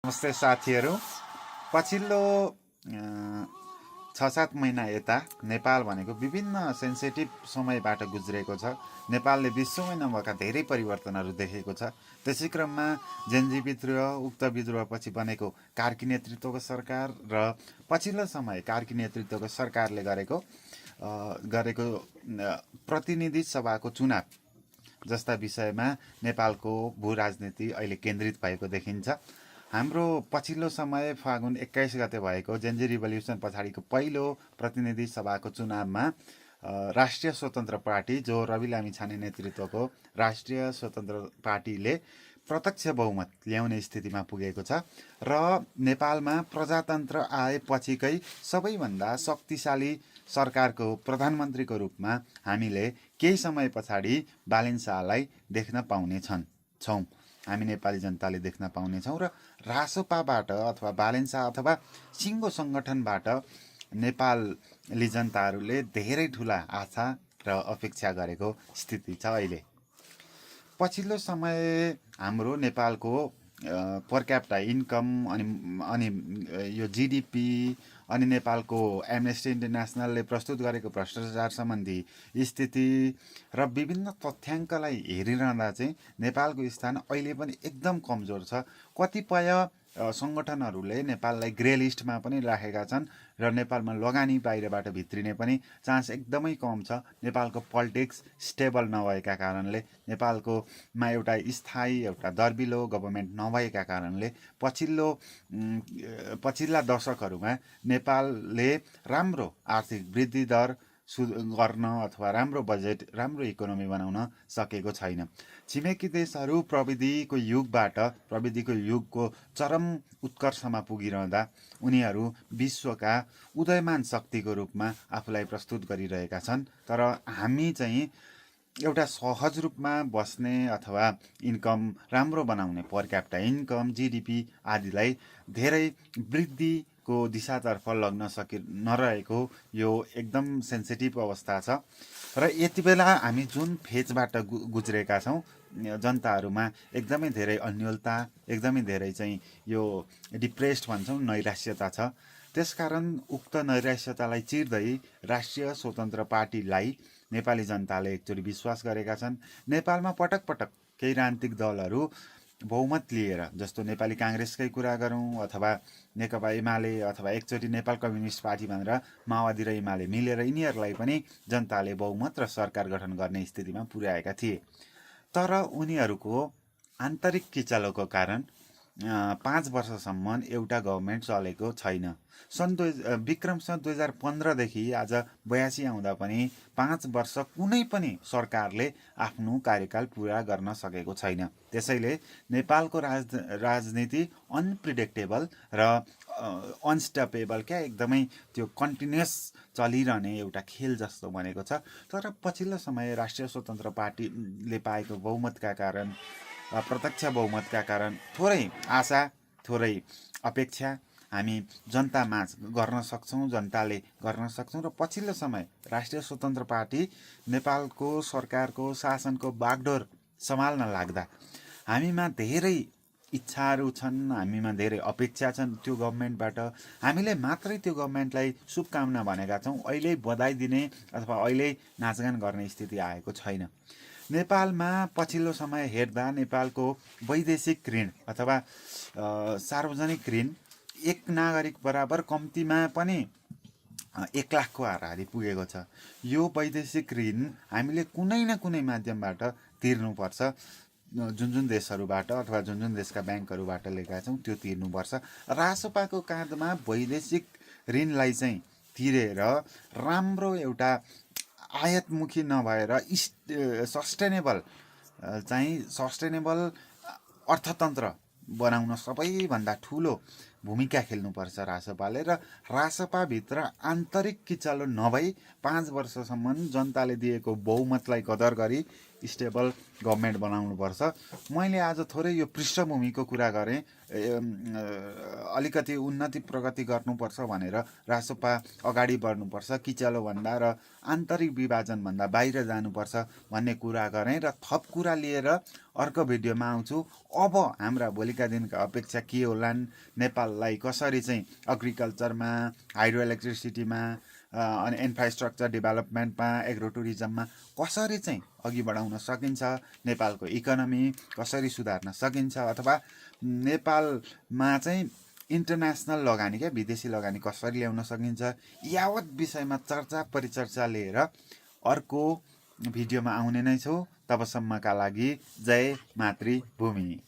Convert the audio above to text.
नमस्ते साथीहरू। पछिल्लो 6-7 महिना यता नेपाल भनेको विभिन्न सेन्सिटिभ समयबाट गुज्रेको छ। नेपालले विश्वमै नभएका धेरै परिवर्तनहरू देखेको छ। त्यसै क्रममा जेन्जी विद्रोह, उक्त विद्रोहपछि बनेको कार्की नेतृत्वको सरकार र पछिल्लो समय कार्की नेतृत्वको सरकारले गरेको प्रतिनिधि सभाको चुनाव जस्ता विषयमा नेपालको भू राजनीति अहिले केन्द्रित भएको देखिन्छ। हाम्रो पछिल्लो समय फागुन 21 गते भएको जेन्जी रिभोल्युसन पछाडिको पहिलो प्रतिनिधि सभाको चुनावमा राष्ट्रिय स्वतन्त्र पार्टी, जो रवि लामिछाने नेतृत्वको राष्ट्रिय स्वतन्त्र पार्टीले प्रत्यक्ष बहुमत ल्याउने स्थितिमा पुगेको छ र नेपालमा प्रजातन्त्र आएपछिकै सबैभन्दा शक्तिशाली सरकारको प्रधानमन्त्रीको रूपमा हामीले केही समय पछाडि बालेन शाहलाई देख्न पाउनेछौँ। हामी नेपाली जनताले देख्न पाउनेछौँ र रासोपाबाट अथवा बालेन शाह अथवा सिङ्गो सङ्गठनबाट नेपाली जनताहरूले धेरै ठुला आशा र अपेक्षा गरेको स्थिति छ। अहिले पछिल्लो समय हाम्रो नेपालको पर क्यापिटा इन्कम अनि यो जिडिपी अनि नेपालको एमनेस्टी इन्टरनेसनलले प्रस्तुत गरेको भ्रष्टाचार सम्बन्धी स्थिति र विभिन्न तथ्याङ्कलाई हेरिरहँदा चाहिँ नेपालको स्थान अहिले पनि एकदम कमजोर छ। कतिपय सङ्गठनहरूले नेपाललाई ग्रे लिस्टमा पनि राखेका छन् र नेपालमा लगानी बाहिरबाट भित्रिने पनि चान्स एकदमै कम छ। नेपालको पोलिटिक्स स्टेबल नभएका कारणले, नेपालकोमा एउटा स्थायी एउटा दर्बिलो गभर्मेन्ट नभएका कारणले पछिल्ला दशकहरूमा नेपालले राम्रो आर्थिक वृद्धि दर गर्न अथवा राम्रो बजेट, राम्रो इकोनोमी बनाउन सकेको छैन। छिमेकी देशहरू प्रविधिको युगको चरम उत्कर्षमा पुगिरहँदा उनीहरू विश्वका उदयमान शक्तिको रूपमा आफूलाई प्रस्तुत गरिरहेका छन्। तर हामी चाहिँ एउटा सहज रूपमा बस्ने अथवा इन्कम राम्रो बनाउने, पर क्यापिटा इन्कम, जिडिपी आदिलाई धेरै वृद्धिको दिशातर्फ लग्न नरहेको यो एकदम सेन्सिटिभ अवस्था छ। र यति बेला हामी जुन फेजबाट गुज्रेका छौँ, जनताहरूमा एकदमै धेरै अन्योलता, एकदमै धेरै चाहिँ यो डिप्रेस्ड भन्छौँ, नैराश्यता छ। त्यसकारण उक्त नैराश्यतालाई चिर्दै राष्ट्रिय स्वतन्त्र पार्टीलाई नेपाली जनताले एकचोटि विश्वास गरेका छन्। नेपालमा पटक पटक केही राजनीतिक दलहरू बहुमत लिएर, जस्तो नेपाली काङ्ग्रेसकै कुरा गरौँ अथवा नेकपा एमाले अथवा एकचोटि नेपाल कम्युनिस्ट पार्टी भनेर माओवादी र एमाले मिलेर यिनीहरूलाई पनि जनताले बहुमत र सरकार गठन गर्ने स्थितिमा पुर्याएका थिए। तर उनीहरूको आन्तरिक किचलोको कारण 5 वर्षसम्म एउटा गभर्मेन्ट चलेको छैन। विक्रम सन् 2015देखि आज 82 आउँदा पनि 5 वर्ष कुनै पनि सरकारले आफ्नो कार्यकाल पुरा गर्न सकेको छैन। त्यसैले नेपालको राजनीति अनप्रिडिक्टेबल र अनस्टपेबल, एकदमै त्यो कन्टिन्युस चलिरहने एउटा खेल जस्तो बनेको छ। तर पछिल्लो समय राष्ट्रिय स्वतन्त्र पार्टीले पाएको बहुमतका कारण, प्रत्यक्ष बहुमतका कारण थोरै आशा, थोरै अपेक्षा हामी जनतामाझ गर्न सक्छौँ, जनताले गर्न सक्छौँ। र पछिल्लो समय राष्ट्रिय स्वतन्त्र पार्टी नेपालको सरकारको शासनको बागडोर सम्हाल्न लाग्दा हामीमा धेरै इच्छाहरू छन्, हामीमा धेरै अपेक्षा छन् त्यो गभर्मेन्टबाट। हामीले मात्रै त्यो गभर्मेन्टलाई शुभकामना भनेका छौँ। अहिले बधाई दिने अथवा अहिले नाचगान गर्ने स्थिति आएको छैन। नेपालमा पछिल्लो समय हेर्दा नेपालको वैदेशिक ऋण अथवा सार्वजनिक ऋण एक नागरिक बराबर कम्तीमा पनि 1 लाखको हाराहारी पुगेको छ। यो वैदेशिक ऋण हामीले कुनै न कुनै माध्यमबाट तिर्नुपर्छ। जुन देशहरूबाट अथवा जुन देशका ब्याङ्कहरूबाट लिएका छौँ त्यो तिर्नुपर्छ। रासोपाको काँधमा वैदेशिक ऋणलाई चाहिँ तिरेर राम्रो एउटा आयातमुखी नभएर सस्टेनेबल अर्थतन्त्र बनाउन सबैभन्दा ठुलो भूमिका खेल्नुपर्छ रासोपाले। र रासोपाभित्र आन्तरिक किचलो नभई 5 वर्षसम्म जनताले दिएको बहुमतलाई कदर गरी स्टेबल गभर्मेन्ट बनाउनुपर्छ। मैले आज थोरै यो पृष्ठभूमिको कुरा गरेँ। अलिकति उन्नति प्रगति गर्नुपर्छ भनेर रासोपा अगाडि बढ्नुपर्छ किचलोभन्दा र आन्तरिक विभाजनभन्दा बाहिर जानुपर्छ भन्ने कुरा गरेँ र थप कुरा लिएर अर्को भिडियोमा आउँछु। अब हाम्रा भोलिका दिनका अपेक्षा के होलान्, नेपाललाई कसरी चाहिँ एग्रिकल्चरमा, हाइड्रो इलेक्ट्रिसिटीमा अनि इन्फ्रास्ट्रक्चर डेभलपमेन्टमा, एग्रो टुरिज्ममा कसरी चाहिँ अघि बढाउन सकिन्छ, नेपालको इकोनोमी कसरी सुधार्न सकिन्छ, अथवा नेपालमा चाहिँ इन्टरनेसनल लगानी क्या विदेशी लगानी कसरी ल्याउन सकिन्छ, यावत विषयमा चर्चा परिचर्चा लिएर अर्को भिडियोमा आउने नै छु। तबसम्मका लागि जय मातृभूमि।